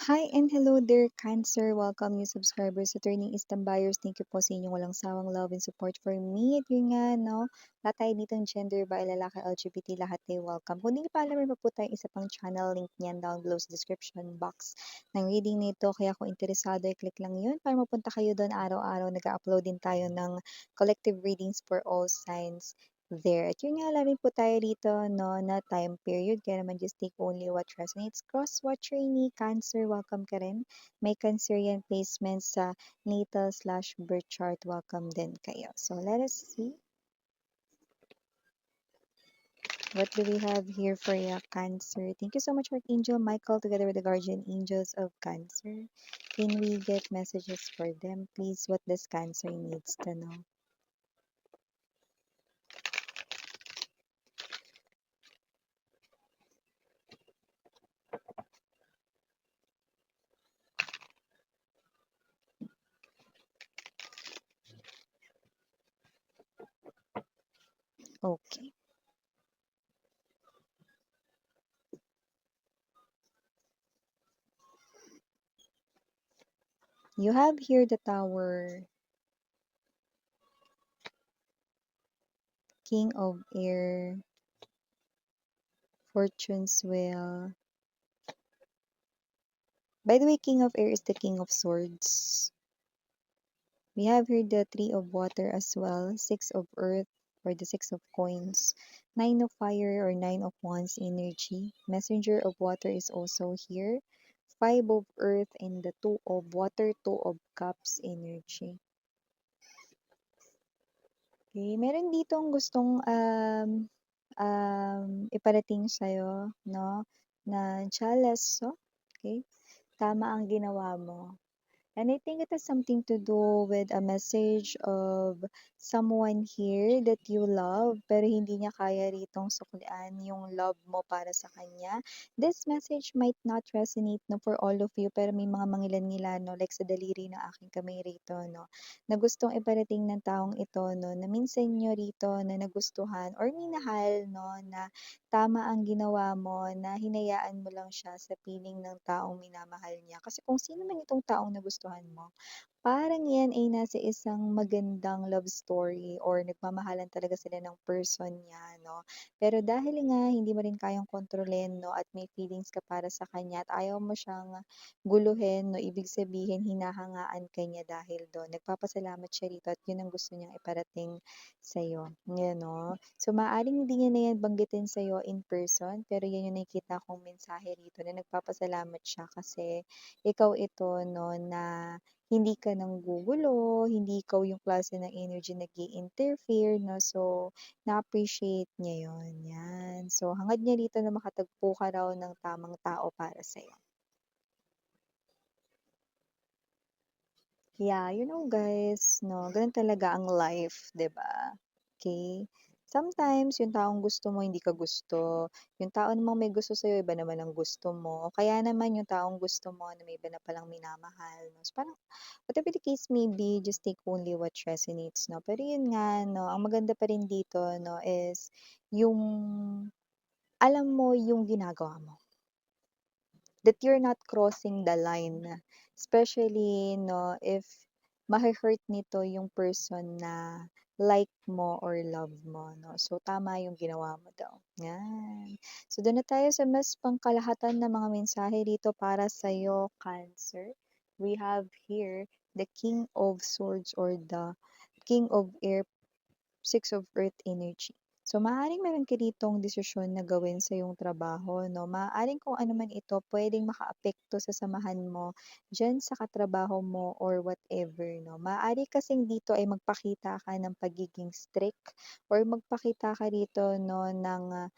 Hi and hello dear Cancer! Welcome new subscribers, returning Eastern buyers. Thank you po sa inyong walang sawang love and support for me. At yun nga, no, lahat tayo dito ng gender ba, lalaki, LGBT, lahat tayo welcome. Kung hindi niyo pa alam, meron pa po tayong isa pang channel, link niyan down below sa description box ng reading nito. Kaya kung interesado, i-click lang yun para mapunta kayo doon araw-araw. Nag-upload din tayo ng collective readings for all signs there. At yun nga, lalo po tayo dito, no, na time period. Kaya naman just take only what resonates. Cross-watch trainee, Cancer, welcome ka rin. May Cancerian placements sa natal/birth chart, welcome din kayo. So, let us see. What do we have here for you, Cancer? Thank you so much, Archangel Michael, together with the guardian angels of Cancer. Can we get messages for them, please? What does Cancer needs to know? Okay. You have here the Tower, King of Air, Fortune's Wheel. By the way, King of Air is the King of Swords. We have here the Three of Water as well, Six of Earth or the Six of Coins, Nine of Fire or Nine of Wands energy. Messenger of Water is also here, Five of Earth and the Two of Water, Two of Cups energy. Okay, meron ditong gustong iparating sa'yo, no, na jealous, so, okay? Tama ang ginawa mo. And I think it has something to do with a message of someone here that you love, pero hindi niya kaya ritong suklian yung love mo para sa kanya. This message might not resonate no for all of you, pero may mga mangilan-ngilan no, like sa daliri ng aking kamay rito no, na gustong iparating ng taong ito no, na minsan nyo rito na nagustuhan or minahal no, na tama ang ginawa mo na hinayaan mo lang siya sa piling ng taong minamahal niya. Kasi kung sino man itong taong nagustuhan mo, parang yan ay nasa isang magandang love story or nagmamahalan talaga sila ng person niya, no? Pero dahil nga hindi mo rin kayang kontrolin, no, at may feelings ka para sa kanya at ayaw mo siyang guluhin, no, ibig sabihin hinahangaan ka niya dahil doon. Nagpapasalamat siya rito at yun ang gusto niyang iparating sa'yo. Yan, no? So, maaaring hindi niya na yan banggitin sa'yo in person, pero yan yung nakikita kong mensahe rito na nagpapasalamat siya kasi ikaw ito, no, na hindi ka nanggugulo, hindi ikaw yung klase ng energy nag-i-interfere, no? So, na-appreciate niya yon, yan. So, hangad niya dito na makatagpo ka raw ng tamang tao para sa'yo. Yeah, you know guys, no, ganun talaga ang life, 'di ba? Okay? Sometimes yung taong gusto mo hindi ka gusto, yung tao namang may gusto sa'yo iba naman ang gusto mo, o kaya naman yung taong gusto mo na may iba na palang minamahal, no? So, parang whatever the case may be, just take only what resonates, no? Pero yun nga, no, ang maganda pa rin dito, no, is yung alam mo yung ginagawa mo, that you're not crossing the line. Especially, no, if mahe-hurt nito yung person na like mo or love mo, no. So, tama yung ginawa mo daw. Yan. So, doon na tayo sa mas pangkalahatan na mga mensahe dito para sa'yo, Cancer. We have here the King of Swords or the King of Air, Six of Earth energy. So, maaaring meron ka ditong desisyon na gawin sa iyong trabaho, no? Maaaring kung ano man ito, pwedeng makaapekto sa samahan mo dyan sa katrabaho mo or whatever, no? Maaari kasing dito ay magpakita ka ng pagiging strict or magpakita ka rito, no, ng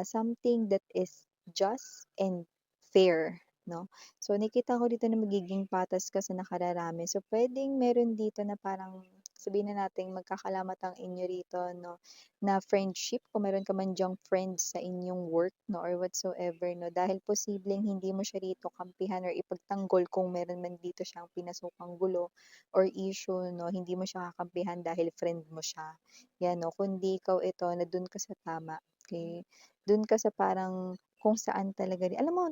something that is just and fair, no? So, nakita ko dito na magiging patas ka sa nakararami. So, pwedeng meron dito na parang sabihin na nating magkakalamat ang inyo rito, no, na friendship, kung meron ka man diyang friends sa inyong work, no, or whatsoever, no, dahil posibleng hindi mo siya rito kampihan or ipagtanggol kung meron man dito siyang pinasukang gulo or issue, no, hindi mo siya kakampihan dahil friend mo siya. Yan, no, kundi ikaw ito na dun ka sa tama, okay? Dun ka sa parang kung saan talaga, alam mo,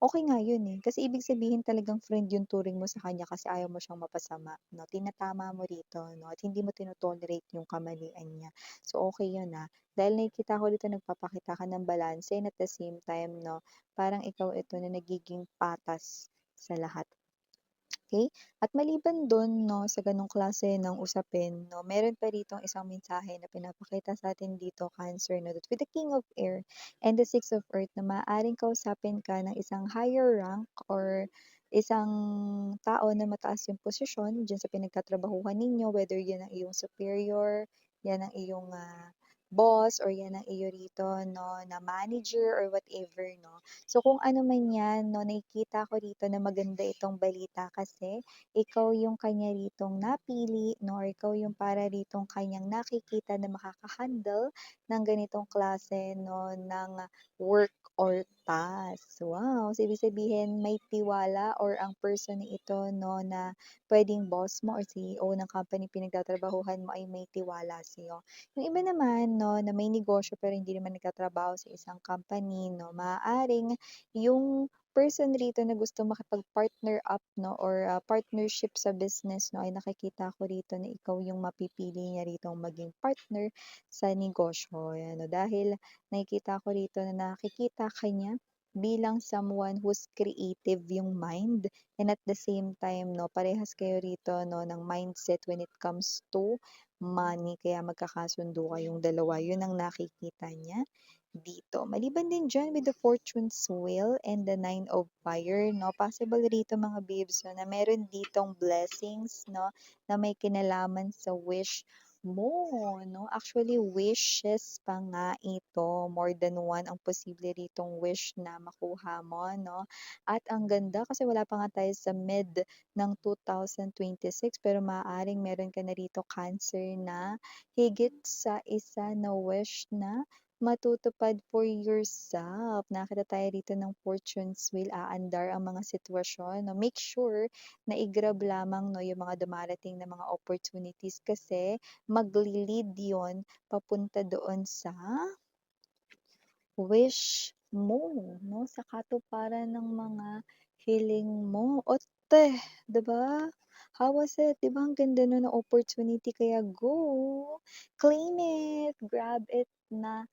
okey nga yun, eh. Kasi ibig sabihin talagang friend yung turing mo sa kanya kasi ayaw mo siyang mapasama 'no, tinatama mo rito 'no at hindi mo tino-tolerate yung kamalian niya. So, okey yun, dahil nakikita ko dito nagpapakita ka ng balanse and at the same time 'no, parang ikaw ito na nagiging patas sa lahat. Okay. At maliban dun 'no, sa gano'ng klase ng usapin 'no, meron pa ditong isang mensahe na pinapakita sa'tin dito Cancer 'no, that with the King of Air and the Six of Earth na maaaring kausapin ka ng isang higher rank or isang tao na mataas yung posisyon diyan sa pinagtatrabahuhan ninyo, whether yan ang iyong superior, yan ang iyong, boss or yan ang iyo rito 'no, na manager or whatever 'no. So, kung ano man 'yan 'no, nakikita ko rito na maganda itong balita kasi ikaw yung kanya ritong napili 'no, or ikaw yung para ritong kanyang nakikita na makaka-handle ng ganitong klase 'no, ng work or task. Wow! So, ibig sabihin may tiwala or ang person na ito 'no, na puwedeng boss mo or CEO ng company pinagtatrabahuhan mo ay may tiwala sa'yo. Yung iba naman 'no, na may negosyo pero hindi naman nagtatrabaho sa isang company 'no, maaaring yung person rito na gusto makipag-partner up 'no or, partnership sa business 'no, ay nakikita ko rito na ikaw yung mapipili niya ritong maging partner sa negosyo, ayan 'no. Dahil nakikita ko rito na nakikita ka niya bilang someone who's creative yung mind and at the same time 'no, parehas kayo rito 'no ng mindset when it comes to money kaya magkakasundo kayong dalawa, yun ang nakikita niya dito. Maliban din diyan with the Fortune's Wheel and the Nine of Fire 'no, possible rito mga babes 'no, na meron ditong blessings 'no, na may kinalaman sa wish mo 'no. Actually wishes pa nga ito, more than one ang posible ritong wish na makuha mo 'no. At ang ganda kasi wala pa nga tayo sa mid ng 2026 pero maaaring meron ka na rito Cancer na higit sa isa na wish na matutupad for yourself. Nakita tayo rito ng fortunes wheel, aandar ang mga sitwasyon 'no. Make sure na i-grab lamang 'no, yung mga dumarating na mga opportunities kasi magli-lead yun papunta doon sa wish mo 'no, sa katuparan ng mga hiling mo. Ote, 'di ba? How was it? 'Di ba ang ganda nun ng opportunity kaya go, claim it, grab it na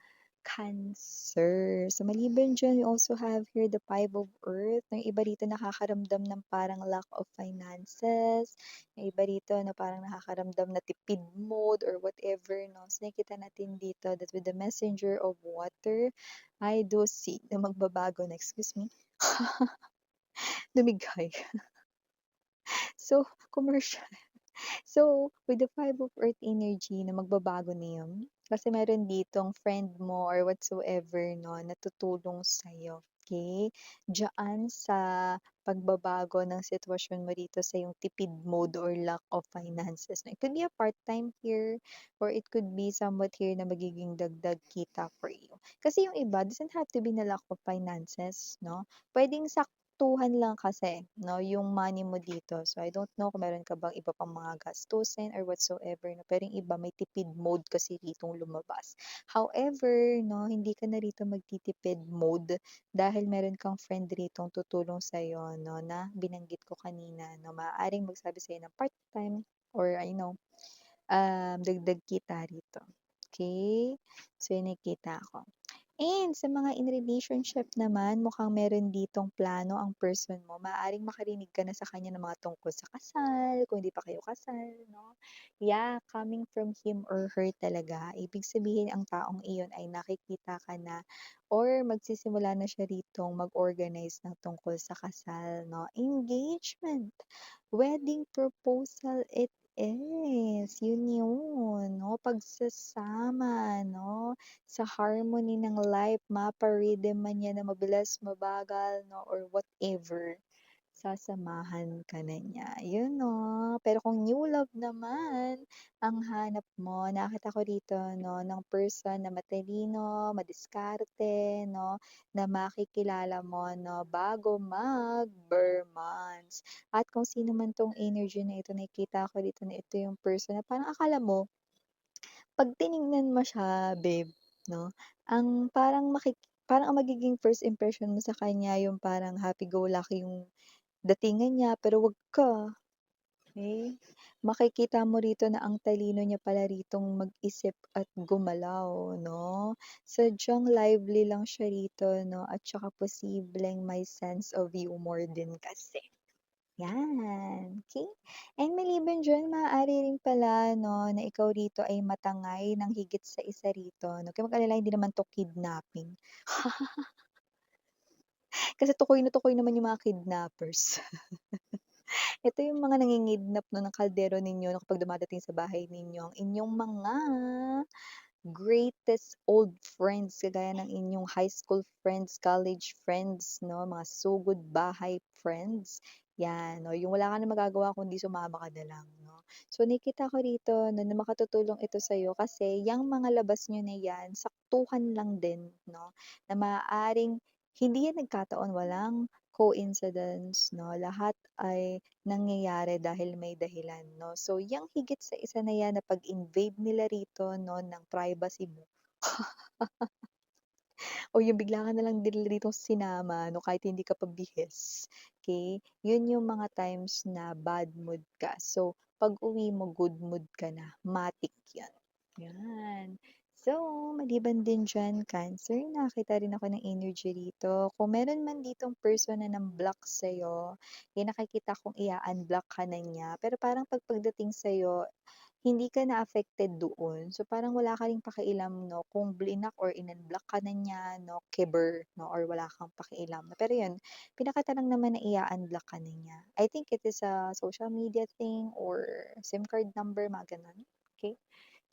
Cancer. So maliban diyan, we also have here the Five of Earth. Yung iba rito nakakaramdam ng parang lack of finances. Yung iba rito na parang nakakaramdam na tipid mode or whatever, no? So nakikita natin dito that with the messenger of water, I do see na magbabago na, excuse me, lumigay. So, commercial. So, with the Five of Earth energy na magbabago na yun, kasi meron ditong friend mo or whatsoever 'no, na tutulong sa'yo, okey? Diyaan sa pagbabago ng sitwasyon mo dito sa yung tipid mode or lack of finances 'no. It could be a part-time here or it could be somewhat here na magiging dagdag kita for you. Kasi yung iba doesn't have to be na lack of finances 'no, puwedeng saktuhan lang kasi 'no, yung money mo dito. So, I don't know kung meron ka bang iba pang mga gastusin or whatsoever 'no, pero yung iba may tipid mode kasi ritong lumabas. However 'no, hindi ka na rito magtitipid mode dahil meron kang friend ritong tutulong sa'yo 'no, na binanggit ko kanina 'no, maaaring magsabi sa'yo ng part-time or dagdag kita rito. Okay. So, yung nakikita ko. And sa mga in relationship naman, mukhang meron ditong plano ang person mo. Maaaring makarinig ka na sa kanya ng mga tungkol sa kasal, kung hindi pa kayo kasal, no? Yeah, coming from him or her talaga. Ibig sabihin, ang taong iyon ay nakikita ka na or magsisimula na siya ritong mag-organize ng tungkol sa kasal, no? Engagement, wedding proposal, it is. Yun yun, no? Pagsasama, no? Sa harmony ng life, mapa-rhythm man yan na mabilis, mabagal, no, or whatever, sasamahan ka na niya. Yun 'no. Pero kung new love naman ang hanap mo, nakita ko rito 'no, ng person na matalino, madiskarte 'no, na makikilala mo 'no, bago mag-ber months. At kung sino man 'tong energy na ito, nakikita ko dito na ito yung person na parang akala mo 'pag tinignan mo siya babe 'no, ang parang parang ang magiging first impression mo sa kanya yung parang happy-go-lucky yung datingan niya, pero wag ka, okey? Makikita mo rito na ang talino niya pala ritong mag-isip at gumalaw 'no? Sadyang lively lang siya rito 'no, at saka posibleng may sense of humor din kasi. 'Yan, okey. And maliban diyan maaari rin pala 'no, na ikaw rito ay matangay ng higit sa isa rito 'no, huwag kang mag-alala hindi naman 'to kidnapping. Kasi tukoy na tukoy naman yung mga kidnappers. Ito yung mga nangingidnap 'no, ng kaldero ninyo 'no, kapag dumadating sa bahay ninyo, ang inyong mga greatest old friends kagaya ng inyong high school friends, college friends 'no, mga sugod bahay friends, 'yan 'no, yung wala ka ng magagawa kundi sumama ka na lang 'no. So nakikita ko rito 'no, na makatutulong ito sa'yo kasi yang mga labas niyo na 'yan saktuhan lang din 'no, na maaaring hindi yan nagkataon, walang coincidence 'no, lahat ay nangyayari dahil may dahilan 'no. So yang higit sa isa na yan na pag-invade nila rito 'no ng privacy mo o yung bigla ka na lang nila ditong sinama 'no kahit hindi ka pa bihis, okey? Yun yung mga times na bad mood ka. So pag-uwi mo good mood ka na, matic yan, yan. So maliban din diyan Cancer, nakakita rin ako ng energy rito. Kung meron man ditong person na nang-block sa'yo, eh, nakikita kong i-a-unblock ka na niya pero parang pagdating sa'yo hindi ka na affected doon. So, parang wala ka ring pakialam 'no, kung blinak or in-unblock ka na niya 'no, kiber 'no, or wala kang pakialam. Pero 'yun, pinakita lang naman na i-a-unblock ka na niya. I think it is a social media thing or SIM card number, mga gano'n, okey?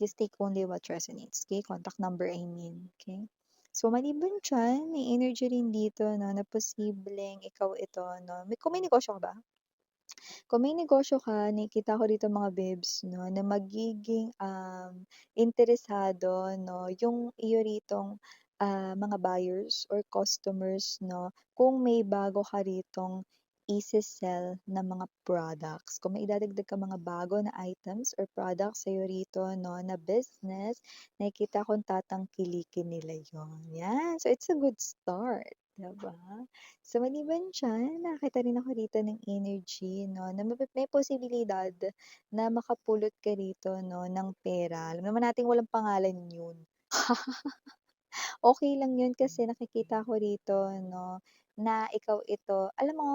Just take only what resonates, okey? Contact number, I mean, okey? So, maliban diyan, may energy rin dito 'no, na posibleng ikaw ito 'no, kung may negosyo ka ba? Kung may negosyo ka, nakikita ko dito mga babes 'no, na magiging, interesado 'no, yung iyo ritong, mga buyers or customers 'no, kung may bago ka ritong ise-sell na mga products. Kung may idadagdag kang mga bago na items or products sa'yo rito 'no, na business, nakikita kong tatangkilikin nila yon, 'yan. So, it's a good start, 'di ba? So, maliban diyan, nakakita rin ako rito ng energy 'no, na may posibilidad na makapulot ka rito 'no, ng pera. Alam naman nating walang pangalan yun. Okey lang yun kasi nakikita ko rito 'no, na ikaw ito alam mo,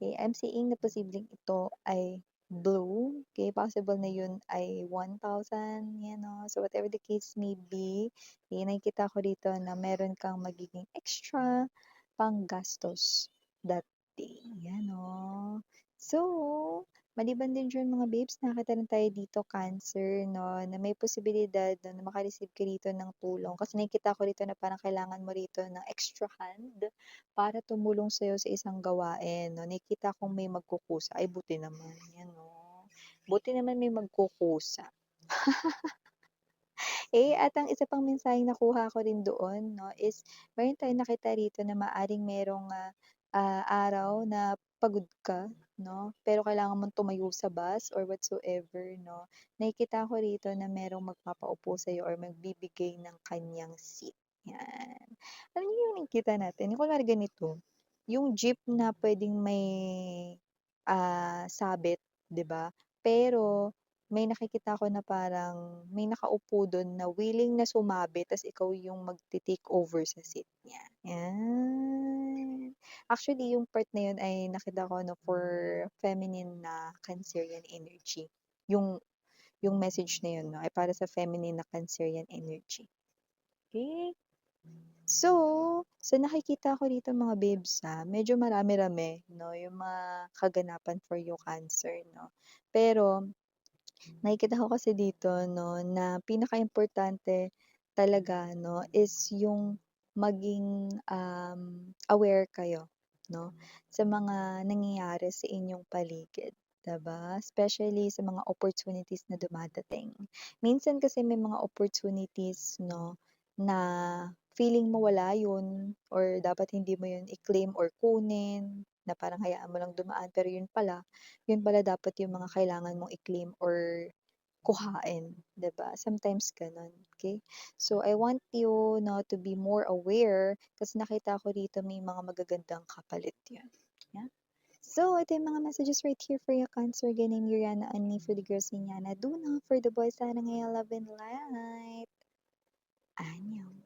I'm seeing na posibleng ito ay blue, okey, possible na yun ay 1,000 yan 'no. So, whatever the case may be, nakikita ko rito na meron kang magiging extra panggastos that day, yan 'no. So, maliban din diyan mga babes, nakakita rin tayo dito Cancer 'no, na may posibilidad na maka-receive ka rito ng tulong kasi nakikita ko rito na parang kailangan mo rito ng extra hand para tumulong sa'yo sa isang gawain 'no. Nakikita kong may magkukusa, ay buti naman, yan 'no. Buti naman may magkukusa. At ang isa pang mensaheng nakuha ko rin doon 'no is meron tayong nakita rito na maaaring merong, araw na pagod ka 'no, pero kailangan mong tumayo sa bus or whatsoever 'no. Nakikita ko rito na merong magpapaupo sa'yo or magbibigay ng kanyang seat, 'yan. Alam niyo yung nakikita natin, yung kunwari ganito, yung jeep na puwedeng may, sabit, 'di ba? Pero may nakikita ko na parang may nakaupo dun na willing na sumabit ta's ikaw yung magte-take over sa seat niya, 'yan. Actually yung part na yun ay nakita ko 'no for feminine na Cancerian energy. Yung yung message na yun 'no ay para sa feminine na Cancerian energy, okey? So, sa nakikita ko dito mga babes, medyo marami-rami 'no yung mga kaganapan for you Cancer 'no. Pero nakikita ko kasi dito 'no, na pinakaimportante talaga 'no, is yung maging, aware kayo 'no, sa mga nangyayari sa inyong paligid, 'di ba? Especially sa mga opportunities na dumadating. Minsan kasi may mga opportunities 'no, na feeling mo wala yun or dapat hindi mo yun i-claim or kunin, na parang hayaan mo lang dumaan pero yun pala dapat yung mga kailangan mong i-claim or kuhain, 'di ba? Sometimes gano'n, okay. So, I want you 'no, to be more aware kasi nakita ko dito may mga magagandang kapalit 'yan, yeah. So, ito yung mga messages right here for your Cancer, ganyan Uriana, Ani for the girls ni Yana, Duna for the boys, sana ngayong love and light. Annyeong.